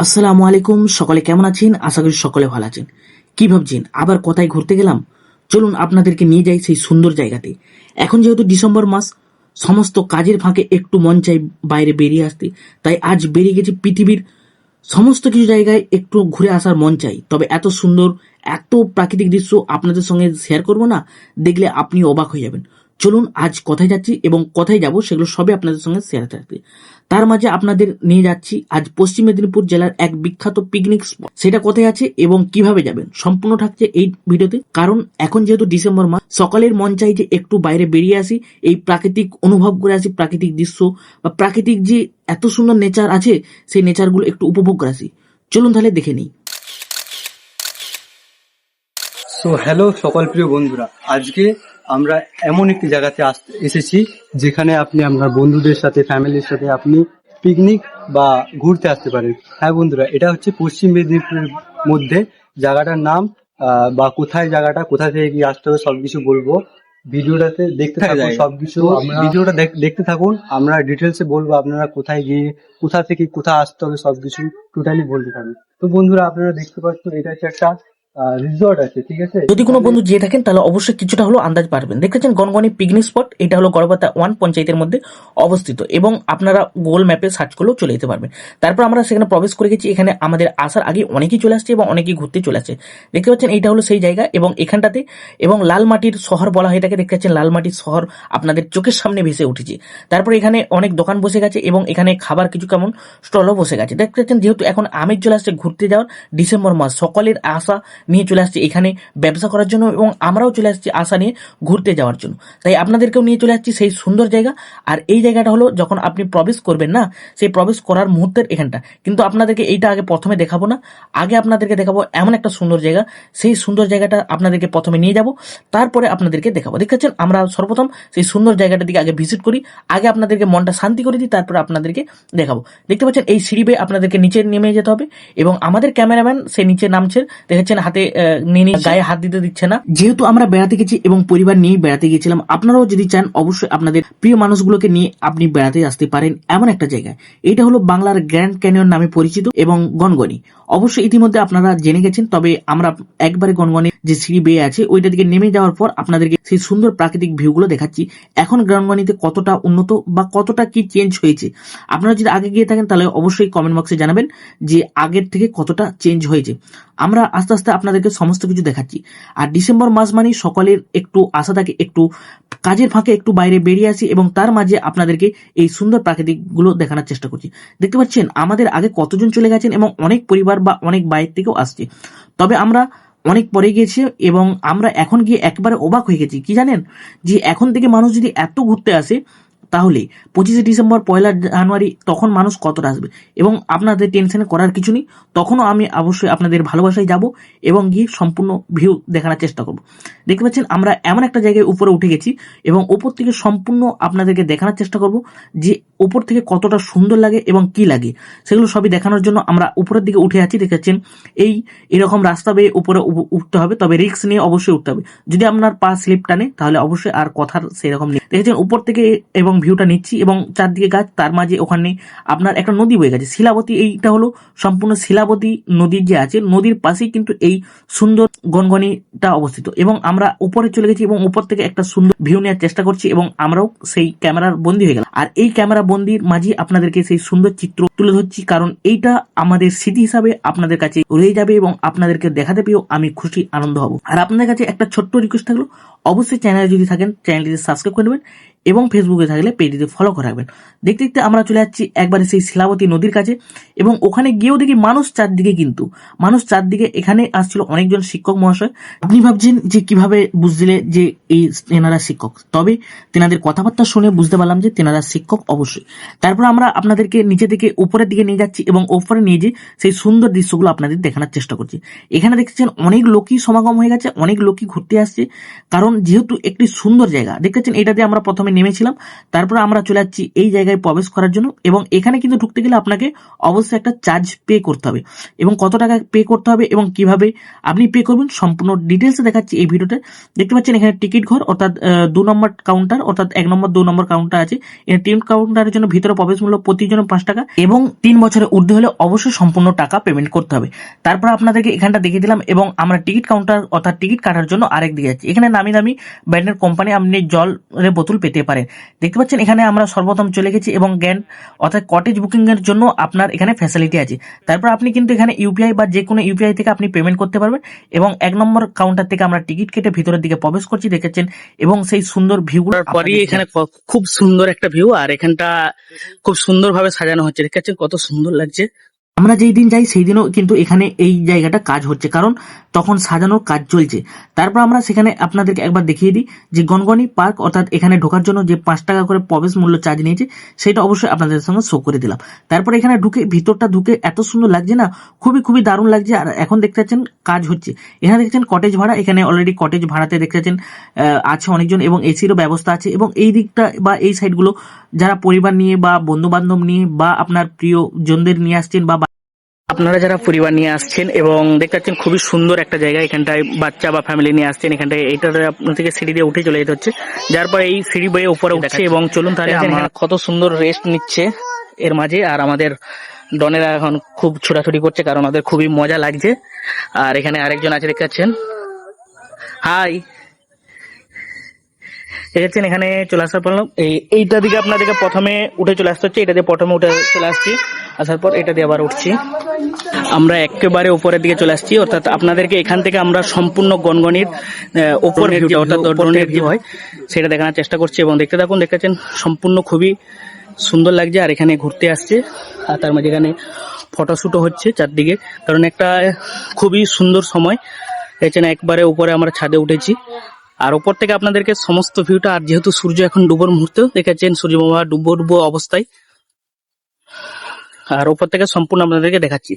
আসসালামু আলাইকুম। সকলে কেমন আছেন? আশা করি সকলে ভালো আছেন। কি ভাবছেন আবার কোথায় ঘুরতে গেলাম? চলুন আপনাদেরকে নিয়ে যাই সেই সুন্দর জায়গাতে। এখন যেহেতু ডিসেম্বর মাস, সমস্ত কাজের ফাঁকে একটু মন চাই বাইরে বেরিয়ে আসতে, তাই আজ বেরিয়ে গেছি। পৃথিবীর সমস্ত কিছু জায়গায় একটু ঘুরে আসার মন চাই, তবে এত সুন্দর, এত প্রাকৃতিক দৃশ্য আপনাদের সঙ্গে শেয়ার করব না, দেখলে আপনি অবাক হয়ে যাবেন। চলুন আজ কোথায় যাচ্ছি এবং কোথায় যাব সেগুলো সবই আপনাদের সঙ্গে শেয়ার থাকবে। তার মাঝে আপনাদের নিয়ে যাচ্ছি আজ পশ্চিম মেদিনীপুর জেলার এক বিখ্যাত পিকনিক স্পট। সেটা কোথায় আছে এবং কিভাবে যাবেন সম্পূর্ণ থাকছে এই ভিডিওতে। কারণ এখন যেহেতু ডিসেম্বর মাস, সকলের মন চাই যে একটু বাইরে বেরিয়ে আসি, এই প্রাকৃতিক অনুভব করে আসি, প্রাকৃতিক দৃশ্য বা প্রাকৃতিক যে এত সুন্দর নেচার আছে সেই নেচারগুলো একটু উপভোগ করে আসি। চলুন তাহলে দেখে নিই। হ্যালো সকল প্রিয় বন্ধুরা, আজকে আমরা এমন একটি জায়গাতে এসেছি যেখানে আপনি আপনার বন্ধুদের সাথে, ফ্যামিলির সাথে আপনি পিকনিক বা ঘুরতে আসতে পারেন। হ্যাঁ বন্ধুরা, এটা হচ্ছে পশ্চিম মেদিনীপুরের মধ্যে। জায়গাটার নাম বা কোথায় জায়গাটা, কোথা থেকে কি আসতে হবে সবকিছু বলবো। ভিডিওটাতে দেখতে থাকুন, সবকিছু ভিডিওটা দেখতে থাকুন। আমরা ডিটেলসে বলবো আপনারা কোথায় গিয়ে, কোথা থেকে কোথা আসতে হবে সবকিছু টোটালি বলতে থাকুন। তো বন্ধুরা, আপনারা দেখতে পাচ্ছেন এটা হচ্ছে একটা রিসর্ট আছে, ঠিক আছে। যদি কোনো বন্ধু যেয়ে থাকেন তাহলে অবশ্যই কিছুটা হলো আন্দাজ পারবেন। দেখতেছেন গনগনি পিকনিক স্পট, এটা হলো গড়বাতা 1 পঞ্চায়েতের মধ্যে অবস্থিত এবং আপনারা গুগল ম্যাপে সার্চ করলেও চলে যেতে পারবেন। তারপর আমরা সেখানে প্রবেশ করে গেছি। এখানে আমাদের আসার আগে অনেকেই চলে আসছে এবং অনেকেই ঘুরতে চলে আসছে। দেখতে পাচ্ছেন এইটা হলো সেই জায়গা এবং এখানটাতে এবং লাল মাটির শহর বলা হয়ে থাকে। দেখতে পাচ্ছেন লাল মাটির শহর আপনাদের চোখের সামনে ভেসে উঠেছে। তারপর এখানে অনেক দোকান বসে গেছে এবং এখানে খাবার কিছু কেমন স্টলও বসে গেছে। দেখতে পাচ্ছেন যেহেতু এখন আমেজ চলে আসছে ঘুরতে যাওয়ার, ডিসেম্বর মাস সকলের আশা নিয়ে চলে আসছে এখানে ব্যবসা করার জন্য এবং আমরাও চলে আসছি আশা নিয়ে ঘুরতে যাওয়ার জন্য। তাই আপনাদেরকেও নিয়ে চলে যাচ্ছি সেই সুন্দর জায়গা। আর এই জায়গাটা হলো যখন আপনি প্রবেশ করবেন না, সেই প্রবেশ করার মুহূর্তের এখানটা কিন্তু আপনাদেরকে এইটা আগে প্রথমে দেখাবো না, আগে আপনাদেরকে দেখাবো এমন একটা সুন্দর জায়গা। সেই সুন্দর জায়গাটা আপনাদেরকে প্রথমে নিয়ে যাব, তারপরে আপনাদেরকে দেখাবো। দেখতে আমরা সর্বপ্রথম সেই সুন্দর জায়গাটার দিকে আগে ভিজিট করি, আগে আপনাদেরকে মনটা শান্তি করে দিই, তারপরে আপনাদেরকে দেখাবো। দেখতে পাচ্ছেন এই সিঁড়ি বেয়ে আপনাদেরকে নিচে নেমে যেতে হবে এবং আমাদের ক্যামেরাম্যান সে নিচে নামছে। দেখেছেন হাতে নিয়ে গায়ে হাত দিতে দিচ্ছে না। যেহেতু আমরা বেড়াতে গেছি এবং পরিবার নিয়ে বেড়াতে গেছিলাম, আপনারাও যদি চান অবশ্যই আপনাদের প্রিয় মানুষগুলোকে নিয়ে আপনি বেড়াতে আসতে পারেন এমন একটা জায়গায়। এটা হলো বাংলার গ্র্যান্ড ক্যানিয়ন নামে পরিচিত এবং গনগনি অবশ্যই ইতিমধ্যে আপনারা জেনে গেছেন। তবে আমরা একবারে গনগনি যে সিঁড়ি বেয়ে আছে ওইটা দিকে নেমে যাওয়ার পর আপনাদেরকে সেই সুন্দর প্রাকৃতিক ভিউগুলো দেখাচ্ছি। এখন গনগনিতে কতটা উন্নত বা কতটা কি চেঞ্জ হয়েছে, আপনারা যদি আগে গিয়ে থাকেন তাহলে অবশ্যই কমেন্ট বক্সে জানাবেন যে আগের থেকে কতটা চেঞ্জ হয়েছে। আমরা আস্তে আস্তে আপনাদেরকে সমস্ত কিছু দেখাচ্ছি। আর ডিসেম্বর মাস মানে সকলের একটু আশা থাকে একটু কাজের ফাঁকে একটু বাইরে বেরিয়ে আসি এবং তার মাঝে আপনাদেরকে এই সুন্দর প্রাকৃতিক গুলো দেখানোর চেষ্টা করছি। দেখতে পাচ্ছেন আমাদের আগে কতজন চলে গেছেন এবং অনেক পরিবার বা অনেক বাইরে থেকেও আসছে। তবে আমরা অনেক পরে গিয়েছি এবং আমরা এখন গিয়ে একবারে অবাক হয়ে গেছি। কি জানেন, যে এখন থেকে মানুষ যদি এত ঘুরতে আসে তাহলে 25শে ডিসেম্বর, 1 জানুয়ারি তখন মানুষ কতটা আসবে। এবং আপনাদের টেনশনে করার কিছু নেই, তখনও আমি অবশ্যই আপনাদের ভালোবাসায় যাব এবং গিয়ে সম্পূর্ণ ভিউ দেখানোর চেষ্টা করব। দেখতে পাচ্ছেন আমরা এমন একটা জায়গায় উপরে উঠে গেছি এবং উপর থেকে সম্পূর্ণ আপনাদেরকে দেখানোর চেষ্টা করব যে উপর থেকে কতটা সুন্দর লাগে এবং কি লাগে, সেগুলো সবই দেখানোর জন্য আমরা উপরের দিকে উঠে আছি। দেখেছেন এরকম রাস্তা বেয়ে উপরে উঠতে হবে, তবে রিস্ক নিয়ে অবশ্যই উঠতে হবে। যদি আপনার পা স্লিপ টানে তাহলে অবশ্যই আর কথার সেরকম নেই। দেখেছেন উপর থেকে এবং ভিউটা নিচ্ছি এবং চারদিকে গাছ, তার মাঝে ওখানে আপনার একটা নদী বয়ে গেছে শিলাবতী। এইটা হলো সম্পূর্ণ শিলাবতী নদীর যে আছে, নদীর পাশেই কিন্তু এই সুন্দর গনগনিটা অবস্থিত এবং আমরা উপরে চলে গেছি এবং উপর থেকে একটা সুন্দর ভিউ নেওয়ার চেষ্টা করছি এবং আমরাও সেই ক্যামেরার বন্দী হয়ে গেলাম। আর এই ক্যামেরা বন্দির মাঝে আপনাদেরকে সেই সুন্দর চিত্র তুলে ধরছি, কারণ এইটা আমাদের স্মৃতি হিসাবে আপনাদের কাছে রয়ে যাবে এবং আপনাদেরকে দেখাতে পেয়েও আমি খুশি আনন্দ হব। আর আপনাদের কাছে একটা ছোট্ট রিকোয়েস্ট থাকলো, অবশ্যই চ্যানেলে যদি থাকেন চ্যানেলটিতে সাবস্ক্রাইব করে নেবেন এবং ফেসবুকে থাকলে পেজটিতে ফলো করে রাখবেন। দেখতে দেখতে আমরা চলে যাচ্ছি একবারে সেই শিলাবতী নদীর কাছে এবং ওখানে গিয়েও দেখি মানুষ চারদিকে, কিন্তু মানুষ চারদিকে। এখানে আসছিল অনেকজন শিক্ষক মহাশয়। আপনি ভাবছেন যে কিভাবে বুঝলে যে এই তেনারা শিক্ষক, তবে তেনাদের কথাবার্তা শুনে বুঝতে পারলাম যে তেনারা শিক্ষক অবশ্যই। তারপর আমরা আপনাদেরকে নিচে থেকে উপরের দিকে নিয়ে যাচ্ছি এবং উপরে নিয়ে যে সেই সুন্দর দৃশ্যগুলো আপনাদের দেখানোর চেষ্টা করছি। এখানে দেখছেন অনেক লোকই সমাগম হয়ে গেছে, অনেক লোকই ঘুরতে আসছে, কারণ যেহেতু একটি সুন্দর জায়গা। দেখতেছেন এটাতে আমরা প্রথমে নেমেছিলাম। তারপর আমরা চলে যাচ্ছি এই জায়গায় প্রবেশ করার জন্য, এবং এখানে কিন্তু ঢুকতে গেলে আপনাকে অবশ্যই একটা চার্জ পে করতে হবে, এবং কত টাকা পে করতে হবে এবং কিভাবে আপনি পে করবেন সম্পূর্ণ ডিটেলসে দেখাচ্ছি এই ভিডিওতে। দেখতে পাচ্ছেন এখানে টিকিট ঘর অর্থাৎ 2 নম্বর কাউন্টার, অর্থাৎ 1 নম্বর 2 নম্বর কাউন্টার আছে। এই টিকিট কাউন্টারের জন্য ভিতরে প্রবেশ মূল্য প্রতিজন 5 টাকা, এবং 3 বছরের ঊর্ধ্বে হলে অবশ্যই সম্পূর্ণ টাকা পেমেন্ট করতে হবে। তারপর আপনাদেরকে এখানটা দেখিয়ে দিলাম, এবং আমরা টিকিট কাউন্টার অর্থাৎ টিকিট কাটার জন্য আরেক দিকে যাচ্ছি। এখানে নামি দামি ব্র্যান্ডের কোম্পানি আপনি জলের বোতল পেতে পারেন। দেখতে পাচ্ছেন এখানে আমরা সর্বপ্রথম চলে গেছি, এবং গ্র্যান্ড অর্থাৎ কটেজ বুকিং এর জন্য আপনার এখানে ফ্যাসিলিটি আছে। তারপর আপনি কিন্তু এখানে ইউপিআই বা যে কোনো ইউপিআই থেকে আপনি পেমেন্ট করতে পারবেন, এবং 1 নম্বর কাউন্টার থেকে আমরা টিকিট কেটে ভিতরের দিকে প্রবেশ করছি, দেখেছেন, এবং সেই সুন্দর ভিউগুলোর পরই এখানে খুব সুন্দর একটা ভিউ, আর এখানটা খুব সুন্দরভাবে সাজানো হচ্ছে, দেখেছেন কত সুন্দর লাগছে। আমরা যেই দিন যাই সেই দিনও কিন্তু এখানে এই জায়গাটা কাজ হচ্ছে, কারণ তখন সাজানোর কাজ চলছে। তারপর আমরা সেখানে আপনাদেরকে একবার দেখিয়ে দিই যে গনগনি পার্ক অর্থাৎ এখানে ঢোকার জন্য যে 5 টাকা করে প্রবেশ মূল্য চার্জ নিয়েছে সেটা অবশ্যই আপনাদের সঙ্গে শো করে দিলাম। তারপর এখানে ভিতরটা ঢুকে এত সুন্দর লাগছে না, খুবই দারুণ লাগছে। আর এখন দেখতে পাচ্ছেন কাজ হচ্ছে, এখানে দেখছেন কটেজ ভাড়া, এখানে অলরেডি কটেজ ভাড়াতে দেখতে পাচ্ছেন আছে অনেকজন, এবং এসিরও ব্যবস্থা আছে। এবং এই দিকটা বা এই সাইডগুলো যারা পরিবার নিয়ে বা বন্ধু বান্ধব নিয়ে বা আপনার প্রিয়জনদের নিয়ে আসছেন, বা আপনারা যারা পরিবার নিয়ে আসছেন, এবং দেখতে পাচ্ছেন খুবই সুন্দর একটা জায়গা, এখানটায় বাচ্চা বা ফ্যামিলি নিয়ে আসছেন, এখানটায় এইটাতে আপনার থেকে সিঁড়ি দিয়ে উঠে চলে যেতে হচ্ছে, যার পরে এই সিঁড়ি বয়ে উপরে উঠছে। এবং চলুন তাহলে এখানে কত সুন্দর রেস্ট নিচ্ছে এর মাঝে, আর আমাদের ডনেরা এখন খুব ছোটাছুটি করছে, কারণ ওদের খুবই মজা লাগছে। আর এখানে আরেকজন আছে, দেখতে পাচ্ছেন, হাই, দেখেছেন এখানে চলে আসার পর এইটা দিকে আপনাদেরকে প্রথমে উঠে চলে আসতে হচ্ছে, এটা দিয়ে প্রথমে উঠে চলে আসছি, আসার পর এটা দিয়ে আবার উঠছি, আমরা একেবারে উপরের দিকে চলে আসছি। অর্থাৎ আপনাদেরকে এখান থেকে আমরা সম্পূর্ণ গনগনির উপরের ভিউ অর্থাৎ ড্রোনের ভিউ হয় সেটা দেখানোর চেষ্টা করছি, এবং দেখতে থাকুন। দেখেছেন সম্পূর্ণ খুবই সুন্দর লাগছে, আর এখানে ঘুরতে আসছে, আর তার মাঝে এখানে ফটোশুটও হচ্ছে চারদিকে, কারণ একটা খুবই সুন্দর সময়। দেখছেন একবারে উপরে আমরা ছাদে উঠেছি, আর উপর থেকে আপনাদেরকে সমস্ত ভিউটা, আর যেহেতু সূর্য এখন ডুবোর মুহূর্তে, দেখেছেন সূর্য মামা ডুবো অবস্থায়, আর উপর থেকে সম্পূর্ণ আপনাদেরকে দেখাচ্ছি।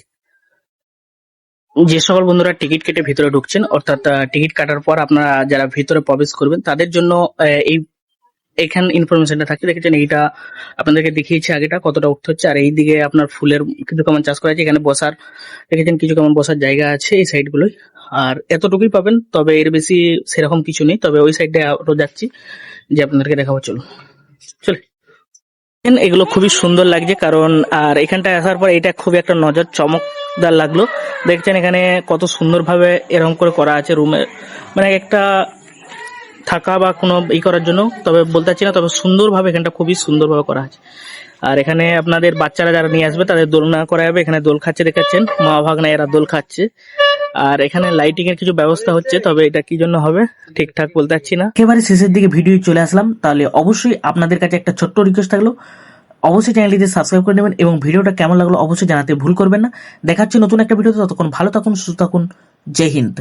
যে সকল বন্ধুরা টিকিট কেটে ভিতরে ঢুকছেন, অর্থাৎ টিকিট কাটার পর আপনারা যারা ভিতরে প্রবেশ করবেন তাদের জন্য এই এখানে ইনফরমেশনটা থাকছে। দেখেছেন এইটা আপনাদেরকে দেখিয়েছি আগেটা কতটা উঠতে হচ্ছে, আর এই দিকে আপনার ফুলের কিছু কেমন চাষ করা আছে, এখানে বসার দেখেছেন কিছু কেমন বসার জায়গা আছে এই সাইড গুলোই, আর এতটুকুই পাবেন, তবে এর বেশি সেরকম কিছু নেই। তবে ওই সাইডে আরো যাচ্ছি, যে আপনাদেরকে দেখাবো, চলো চলে। এগুলো খুবই সুন্দর লাগছে, কারণ আর এখানটায় আসার পর এটা খুবই একটা নজর চমকদার লাগলো। দেখছেন এখানে কত সুন্দরভাবে এরকম করে করা আছে রুমে, মানে একটা থাকা বা কোনো করার জন্য, তবে বলতে চাচ্ছি না, তবে সুন্দরভাবে এখানটা খুবই সুন্দরভাবে করা আছে। আর এখানে আপনাদের বাচ্চারা যারা নিয়ে আসবে তাদের দোলনা করা যাবে, এখানে দোল খাচ্ছে, দেখাচ্ছেন মা ভাগ্না এরা দোল খাচ্ছে। আর এখানে লাইটিং এর কিছু ব্যবস্থা হচ্ছে, তবে এটা কি জন্য হবে ঠিকঠাক বলতে পারছি না। একেবারে শেষের দিকে ভিডিও চলে আসলাম, তাহলে অবশ্যই আপনাদের কাছে একটা ছোট্ট রিকোয়েস্ট থাকলো, অবশ্যই চ্যানেলটিতে সাবস্ক্রাইব করে নেবেন, এবং ভিডিওটা কেমন লাগলো অবশ্যই জানাতে ভুল করবেন না। দেখাচ্ছি নতুন একটা ভিডিওতে, ততক্ষণ ভালো থাকুন, সুস্থ থাকুন, জয় হিন্দ।